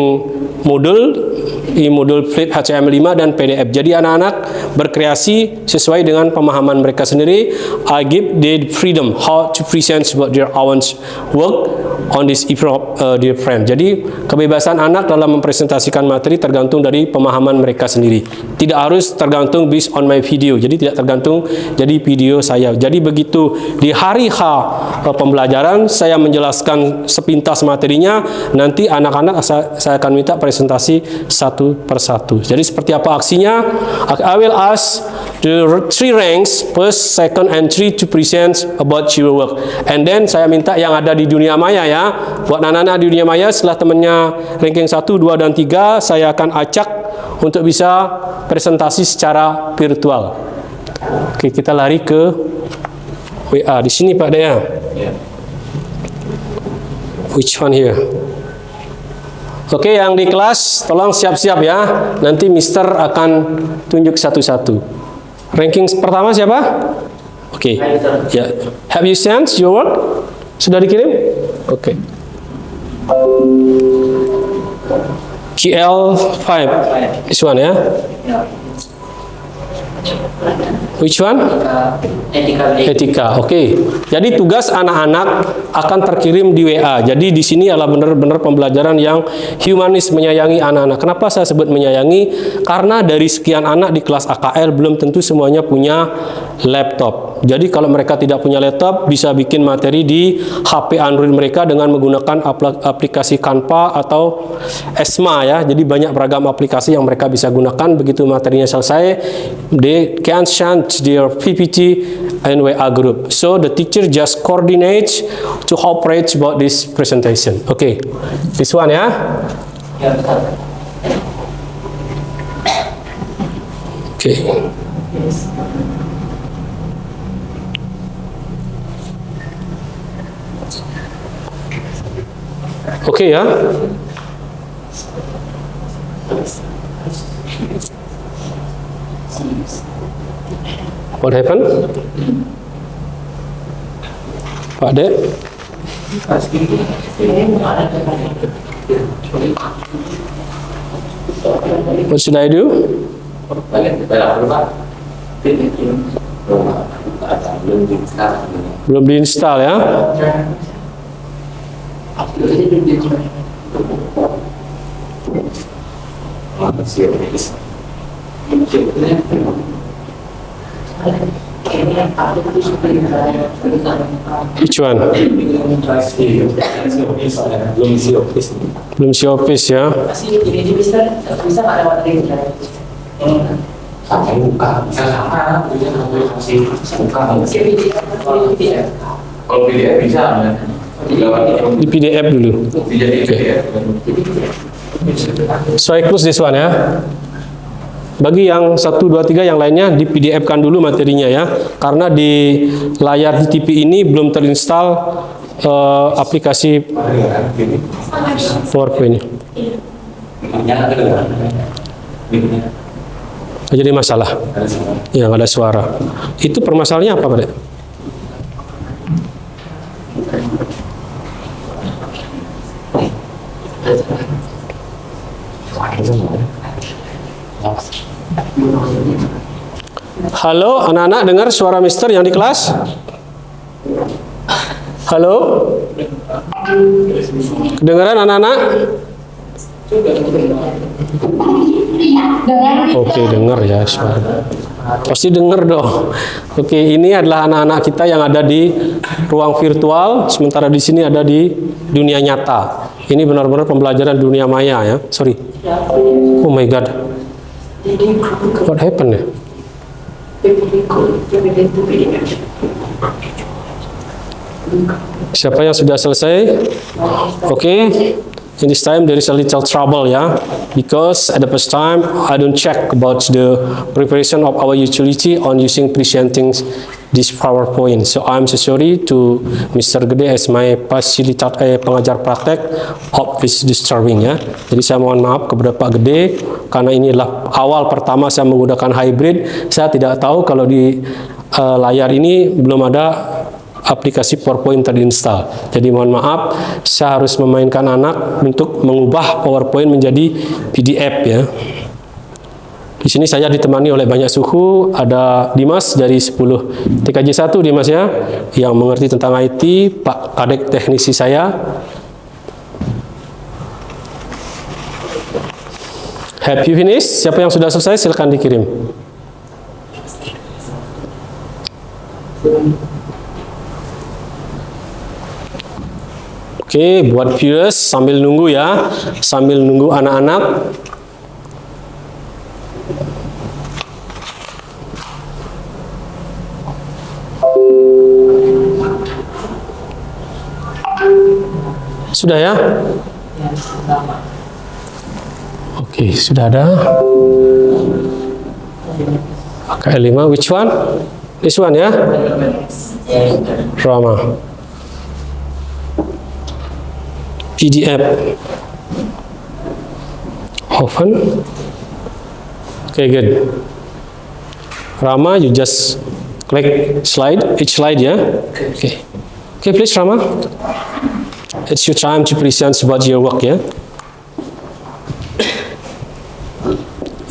Moodle, e-Moodle Flip HTML5 dan PDF. Jadi anak-anak berkreasi sesuai dengan pemahaman mereka sendiri. I give the freedom how to present about their own work on this dear friend. Jadi kebebasan anak dalam mempresentasikan materi tergantung dari pemahaman mereka sendiri. Tidak harus tergantung based on my video. Jadi tidak tergantung jadi video saya. Jadi begitu di hari H pembelajaran saya menjelaskan sepintas materinya, nanti anak-anak saya akan minta presentasi satu persatu. Jadi seperti apa aksinya? I will ask the 3 ranks, first, second, and 3 to present about your work. And then saya minta yang ada di dunia maya ya. Buat anak-anak di dunia maya setelah temannya ranking 1, 2, dan 3 saya akan acak untuk bisa presentasi secara virtual. Oke, kita lari ke WA di sini Pak Dea. Which one here? Oke, yang di kelas tolong siap-siap ya. Nanti Mister akan tunjuk satu-satu. Ranking pertama siapa? Oke. Ya. Have you sent your work? Sudah dikirim? Oke. GL5. This one ya. Which one? Etika. Oke. Jadi tugas anak-anak akan terkirim di WA. Jadi di sini adalah benar-benar pembelajaran yang humanis, menyayangi anak-anak. Kenapa saya sebut menyayangi? Karena dari sekian anak di kelas AKL belum tentu semuanya punya laptop. Jadi kalau mereka tidak punya laptop, bisa bikin materi di HP Android mereka dengan menggunakan aplikasi Canva atau Esma ya. Jadi banyak beragam aplikasi yang mereka bisa gunakan. Begitu materinya selesai, they can send their PPT in WA group. So the teacher just coordinates to operate about this presentation. Okay, this one ya. Okay. Oke ya. What happened? Pak Dek? What should I do? Belum diinstal ya? Which one? Belum si office ya? Kalau PDF bisa, Di PDF dulu. Okay. So I close this one ya. Bagi yang 1, 2, 3 yang lainnya di PDF-kan dulu materinya ya. Karena di layar TV ini belum terinstall aplikasi PowerPoint. Jadi masalah. Yang ada suara. Itu permasalahannya apa, Pak? Halo, anak-anak dengar suara Mister yang di kelas? Halo? Kedengaran anak-anak? Oke, dengar ya suara. Pasti dengar dong. Oke, ini adalah anak-anak kita yang ada di ruang virtual, sementara di sini ada di dunia nyata. Ini benar-benar pembelajaran dunia maya ya. Sorry. Oh my God. What happened ya? Siapa yang sudah selesai? Oke. In this time there is a little trouble ya, because at the first time I don't check about the preparation of our utility on using presenting this PowerPoint. So I'm so sorry to Mr. Gede as my pengajar praktek of this disturbing ya. Jadi saya mohon maaf kepada Pak Gede karena ini adalah awal pertama saya menggunakan hybrid. Saya tidak tahu kalau di layar ini belum ada aplikasi PowerPoint terinstall. Jadi mohon maaf, saya harus memainkan anak untuk mengubah PowerPoint menjadi PDF ya. Di sini saya ditemani oleh banyak suhu, ada Dimas dari 10 TKJ 1 Dimas ya, yang mengerti tentang IT, Pak Kadek teknisi saya. Have you finished? Siapa yang sudah selesai silakan dikirim. Oke, buat viewers sambil nunggu ya, sambil nunggu anak-anak. Sudah ya? Oke, sudah ada. KL5, which one? This one ya? Rama. PDF. Open. Okay, good. Rama, you just click slide, each slide, yeah? Okay. Okay, please, Rama. It's your time to present about your work, yeah?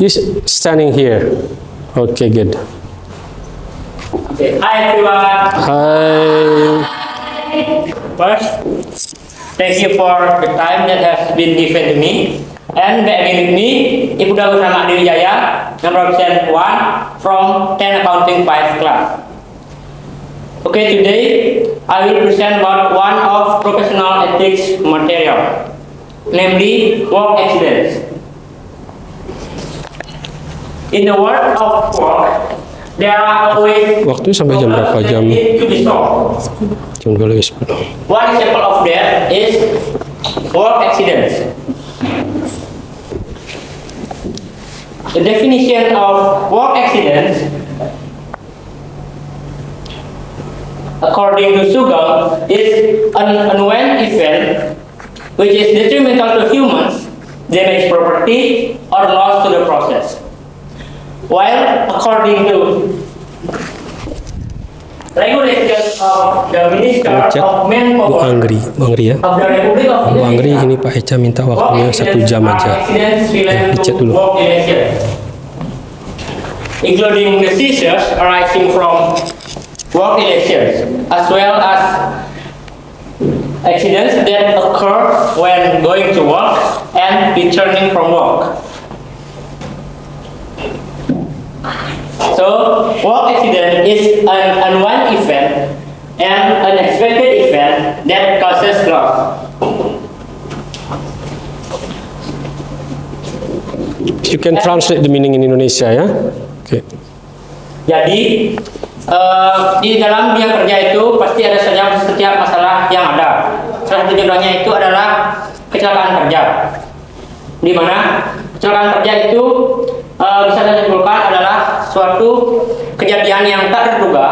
You standing here. Okay, good. Okay. Hi everyone. Hi. First, thank you for the time that has been given to me. And back again with me, Ibu Daud Rahmat Dewi Jaya, number absent 1 from 10 Accounting 5 class. Okay, today I will present about one of professional ethics material, namely work accidents. In the world of work, there are always Waktu sampai jam berapa? problems that Jam need to be solved. jam 12. One example of that is work accidents. The definition of work accidents, according to Sugeng, is an unwanted event which is detrimental to humans, damage property, or loss to the process. While according to regulations of the Minister Cek of Bu Manpower Anggri, Bu Anggri ya. of the Republic of Bu Anggri, Indonesia, ini Pak Eca minta waktunya 1 jam aja. Dicek dulu. Including diseases arising from work relations, as well as accidents that occur when going to work and returning from work. So, work accident is an unwanted event and unexpected event that causes loss. You can translate the meaning in Indonesia ya. Oke. Jadi di dalam dunia kerja itu pasti ada saja setiap masalah yang ada. Salah satu contohnya itu adalah kecelakaan kerja, di mana kecelakaan kerja itu bisa disimpulkan adalah suatu kejadian yang tak terduga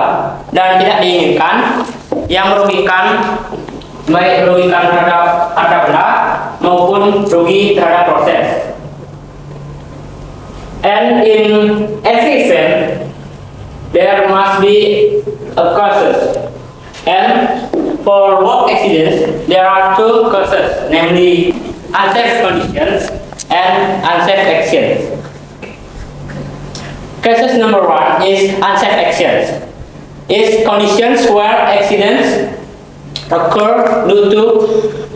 dan tidak diinginkan yang merugikan, baik merugikan terhadap harta benda maupun rugi terhadap proses. And in every event, there must be a causes. And for work accidents, there are 2 causes, namely unsafe conditions and unsafe actions. Cases number 1 is unsafe actions. Is conditions where accidents occur due to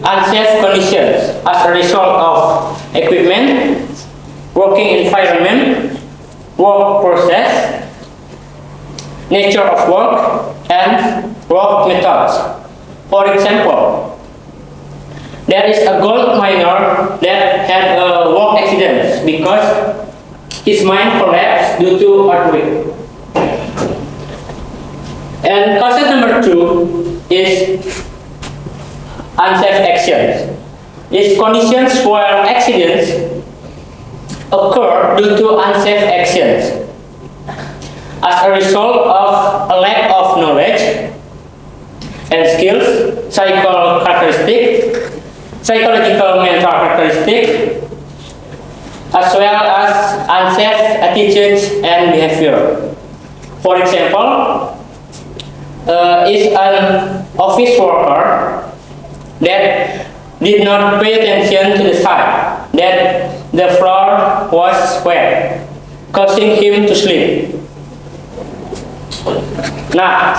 unsafe conditions as a result of equipment, working environment, work process, nature of work, and work methods. For example, there is a gold miner that had a work accident because his mine collapsed due to earthquake. And cause number 2 is unsafe actions. Is conditions where accidents occur due to unsafe actions as a result of a lack of knowledge and skills, psychological mental characteristic, as well as unsafe attitudes and behavior. For example, is an office worker that did not pay attention to the side that the floor was wet, causing him to slip. Nah,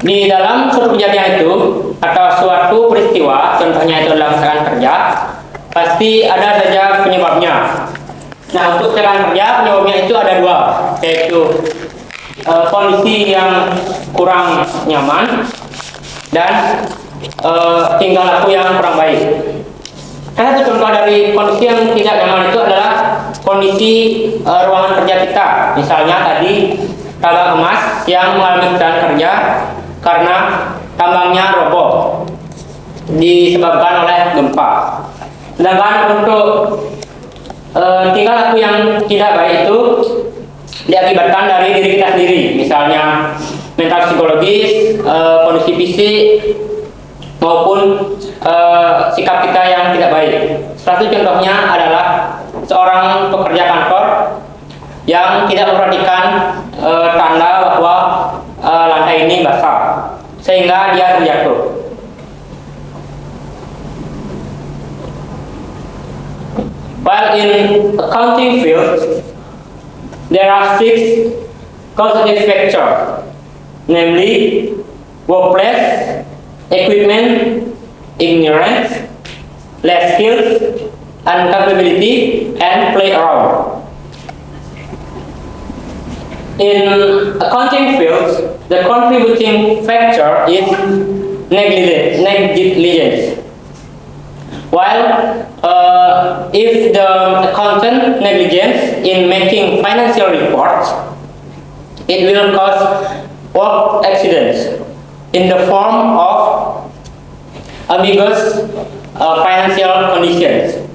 di dalam suatu kejadian itu atau suatu peristiwa, contohnya itu adalah kecelakaan kerja, pasti ada saja penyebabnya. Nah, untuk kecelakaan kerja penyebabnya itu ada 2, yaitu kondisi yang kurang nyaman dan tingkah laku yang kurang baik. Salah satu contoh dari kondisi yang tidak nyaman itu adalah kondisi ruangan kerja kita. Misalnya tadi tambang emas yang mengalami kecelakaan kerja karena tambangnya roboh disebabkan oleh gempa. Sedangkan untuk tingkah laku yang tidak baik itu diakibatkan dari diri kita sendiri, misalnya mental psikologis, kondisi fisik, maupun sikap kita yang tidak baik. Salah satu contohnya adalah seorang pekerja kantor yang tidak memperhatikan tanda bahwa lantai ini basah, sehingga dia terjatuh. While in accounting field, there are 6 causative factors, namely workplace, equipment, ignorance, less skills, incapability, and play around. In accounting fields, the contributing factor is negligence. While if the accountant negligence in making financial reports, it will cause work accidents in the form of ambiguous financial conditions.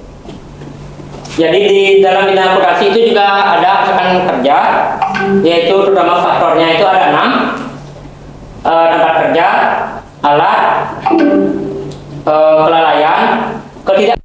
Jadi di dalam bidang akuntansi itu juga ada tekanan kerja, yaitu terutama faktornya itu ada 6, tempat kerja, alat, kelalaian, ketidak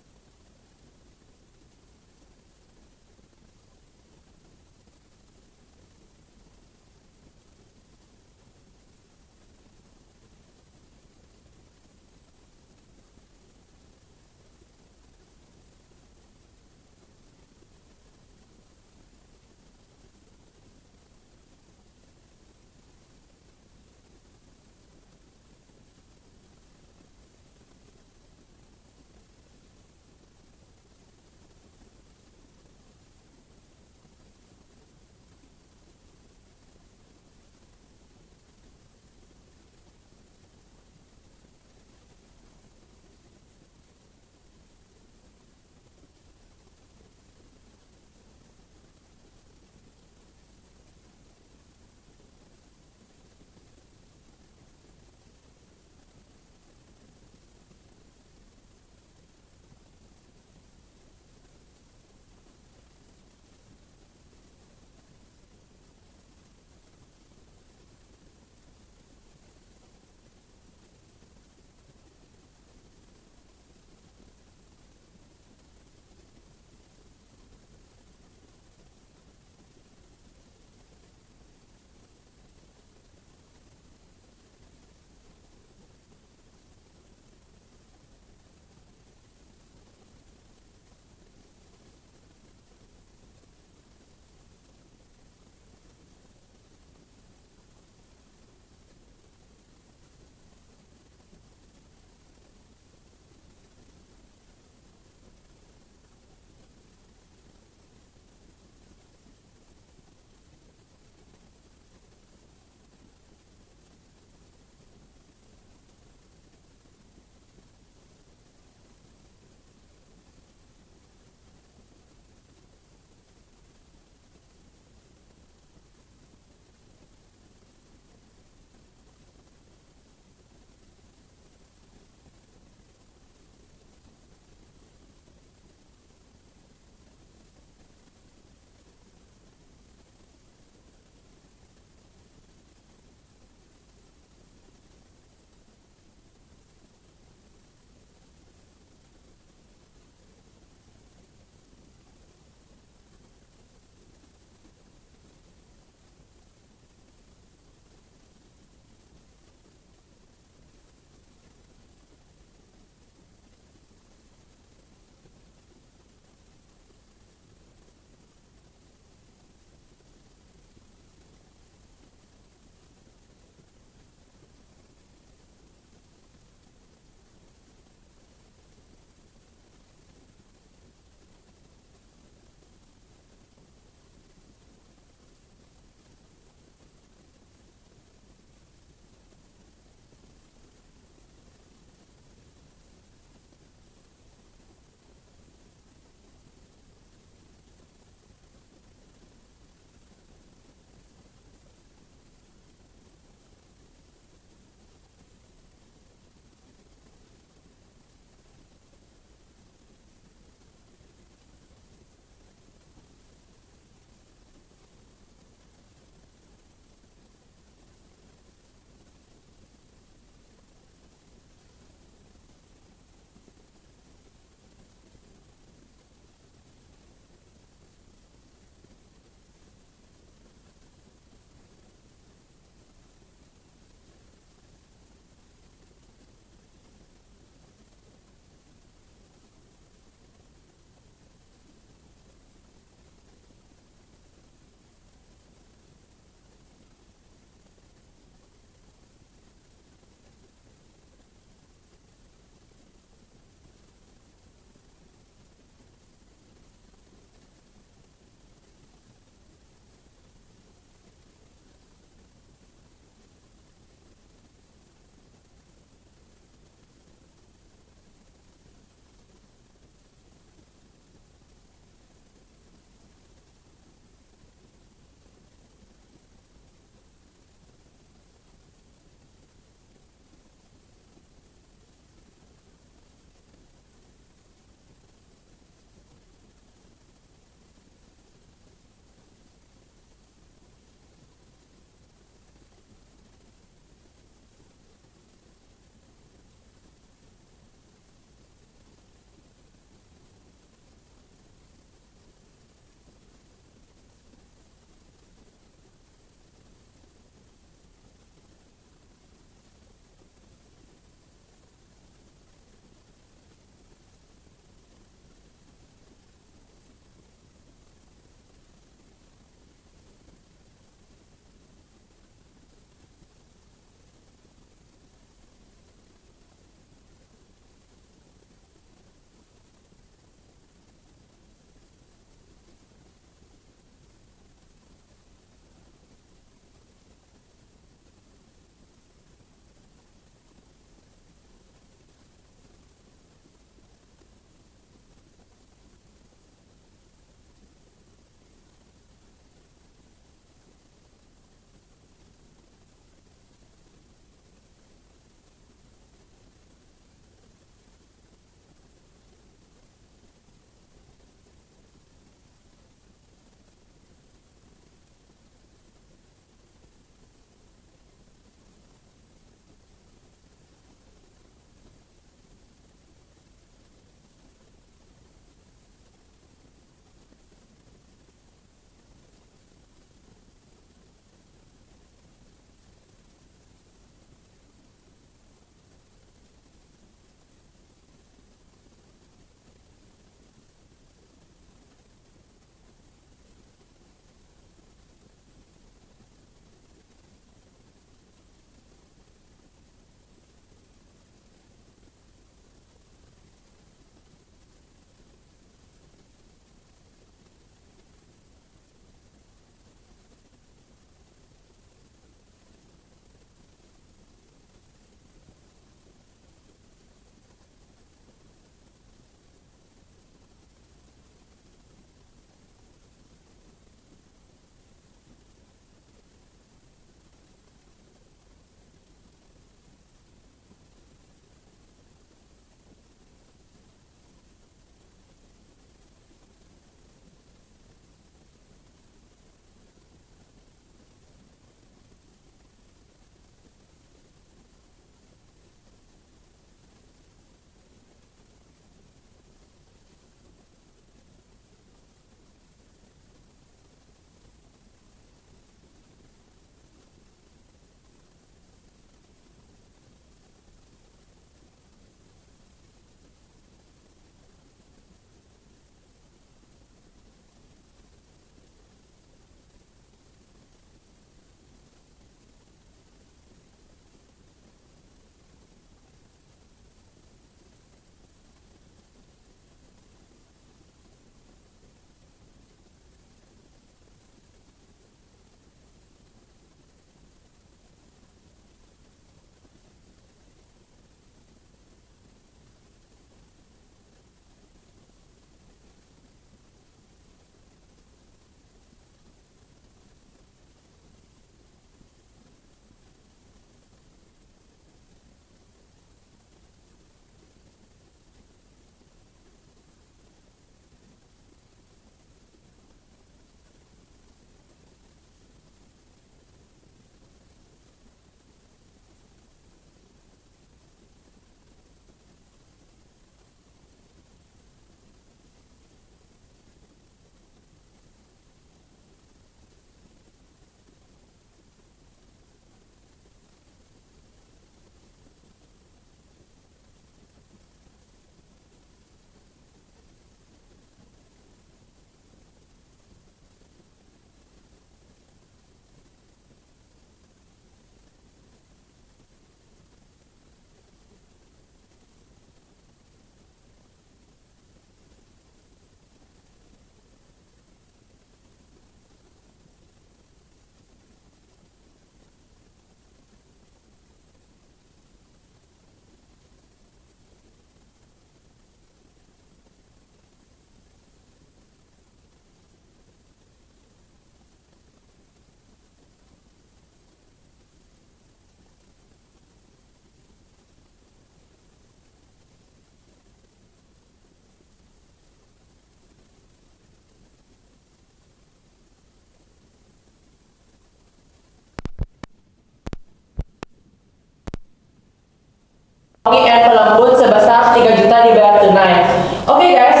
and pelembut sebesar 3 juta dibayar tunai. Okay guys,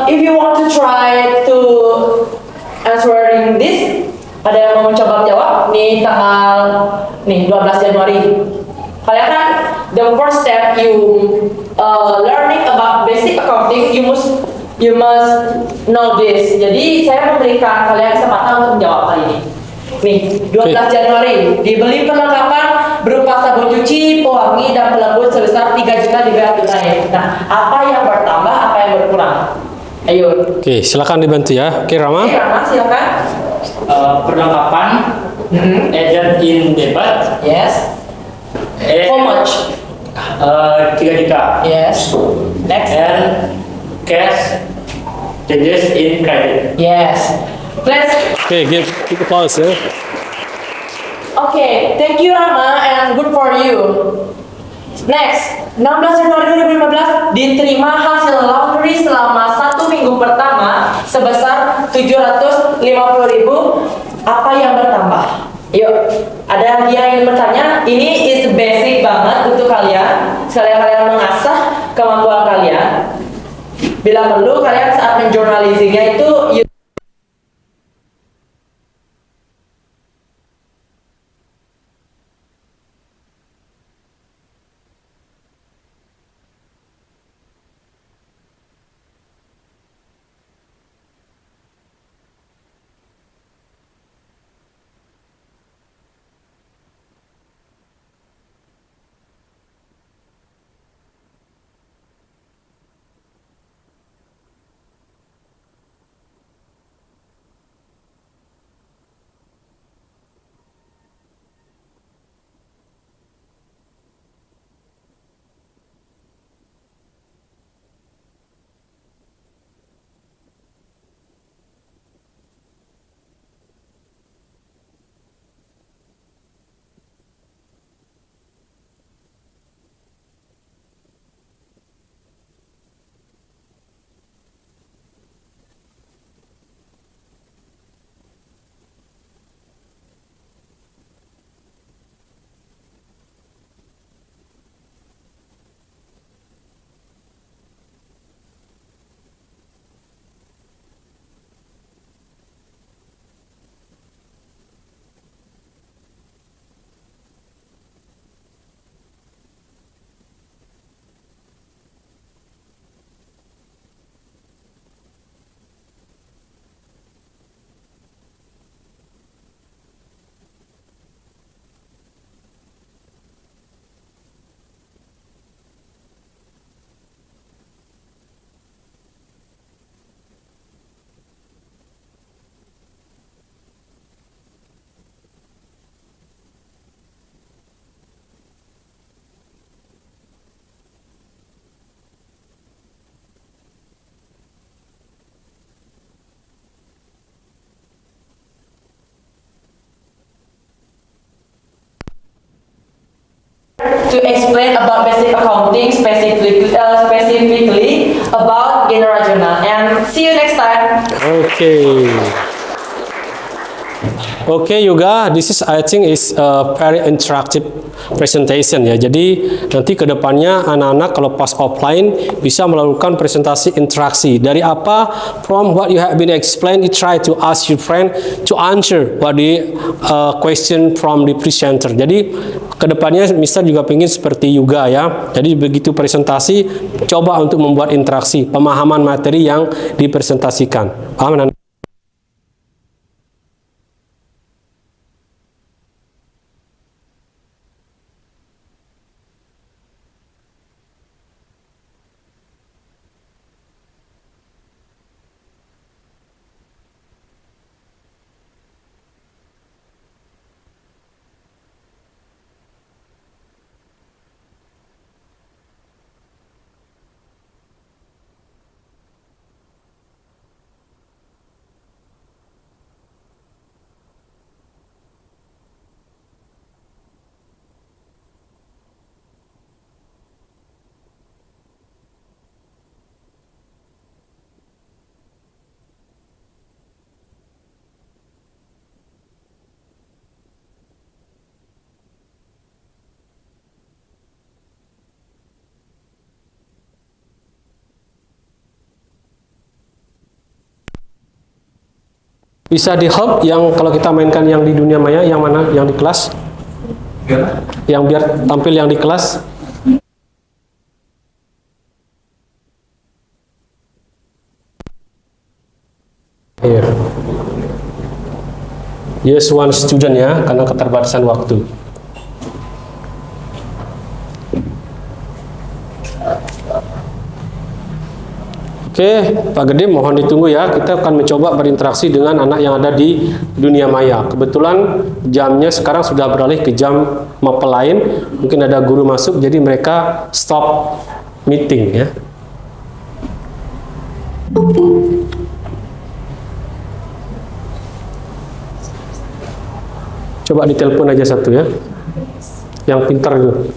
if you want to try to answering this, ada yang mau mencoba jawab nih tanggal 12 Januari. Kalian kan the first step you learning about basic accounting, you must know this. Jadi saya memberikan kalian kesempatan untuk menjawab kali ini. Nih, 12 Januari dibeli perlengkapan berupa sabun cuci, pewangi, dan pelembut sebesar 3 juta dibayar tunai. Nah, apa yang bertambah, apa yang berkurang? Ayo. Oke, silakan dibantu ya. Oke, Rama. Oke, Rama, silakan. Perlengkapan agent in debit Yes. How much? 3 juta Yes. Next. and cash changes in credit. Yes. Let's. Oke, give applause ya. Okay, thank you Rama and good for you. Next, 16 Januari 2015 diterima hasil laundry selama 1 minggu pertama sebesar 750.000. Apa yang bertambah? Yuk, ada lagi yang ingin bertanya? Ini is basic banget untuk kalian. Sekalian kalian mengasah kemampuan kalian. Bila perlu kalian saat menjurnalisingnya itu to explain about basic accounting specifically about General Journal, and see you next time. Oke. Oke Yoga, this is I think is a very interactive presentation ya. Jadi nanti kedepannya anak-anak kalau pas offline bisa melakukan presentasi interaksi. Dari apa? From what you have been explained, you try to ask your friend to answer what the question from the presenter. Jadi kedepannya Mister juga ingin seperti Yoga ya. Jadi begitu presentasi, coba untuk membuat interaksi, pemahaman materi yang dipresentasikan. Paham anak? Bisa di help yang kalau kita mainkan yang di dunia maya, yang mana? Yang di kelas? Yang biar tampil yang di kelas. Here. Yes, one student ya, karena keterbatasan waktu. Oke, Pak Gede mohon ditunggu ya. Kita akan mencoba berinteraksi dengan anak yang ada di dunia maya. Kebetulan jamnya sekarang sudah beralih ke jam mapel lain. Mungkin ada guru masuk, jadi mereka stop meeting ya. Coba ditelepon aja satu ya. Yang pintar itu.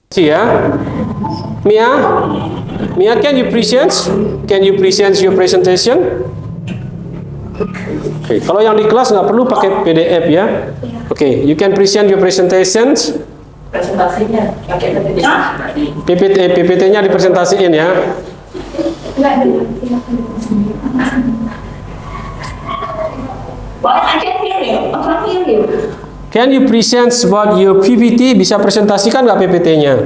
See ya. Mia, Mia, can you present your presentation? Oke, kalau yang di kelas nggak perlu pakai PDF ya. Oke, you can present your presentations. Presentasinya pakai PPT-nya dipresentasiin ya. Well, I can hear you. I can hear you. Can you present about your PPT? Bisa presentasikan nggak PPT-nya?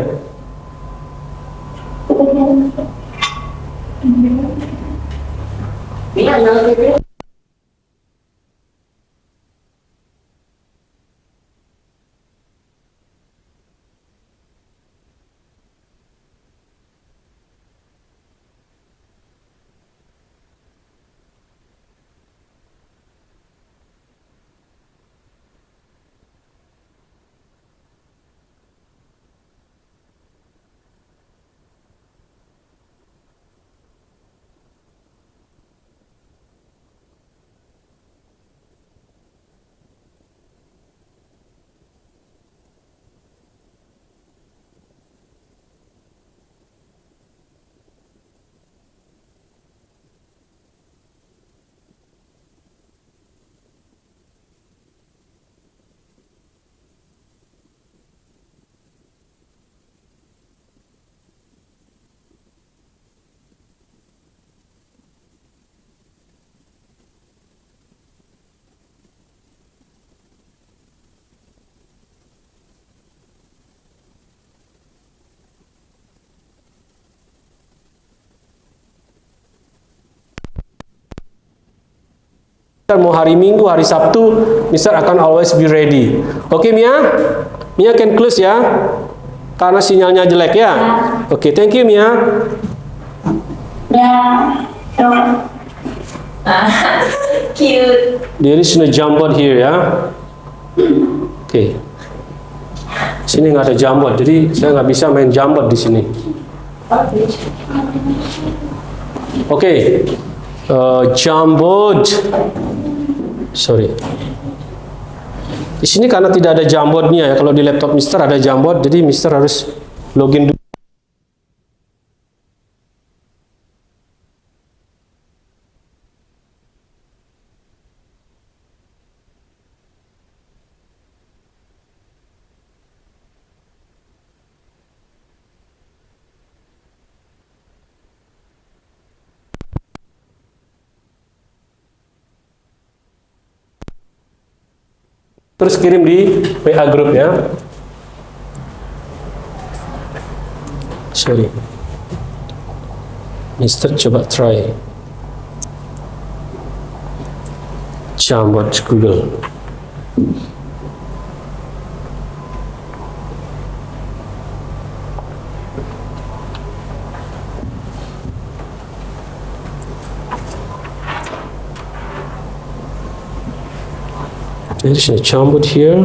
Mau hari Minggu, hari Sabtu, Mister akan always be ready. Oke, Mia? Mia can close ya. Karena sinyalnya jelek ya. Oke, thank you Mia. Yeah. Sure. Cute. There is no jamboard here ya. Oke. Sini nggak ada jamboard, jadi saya nggak bisa main jamboard di sini. Oke. Jamboard. Sorry. Di sini karena tidak ada jamboardnya ya. Kalau di laptop Mister ada jamboard, jadi Mister harus login dulu. terus kirim di WA grup ya. Sorry, Mister coba try Jamwat Google. There is a Jamwat here.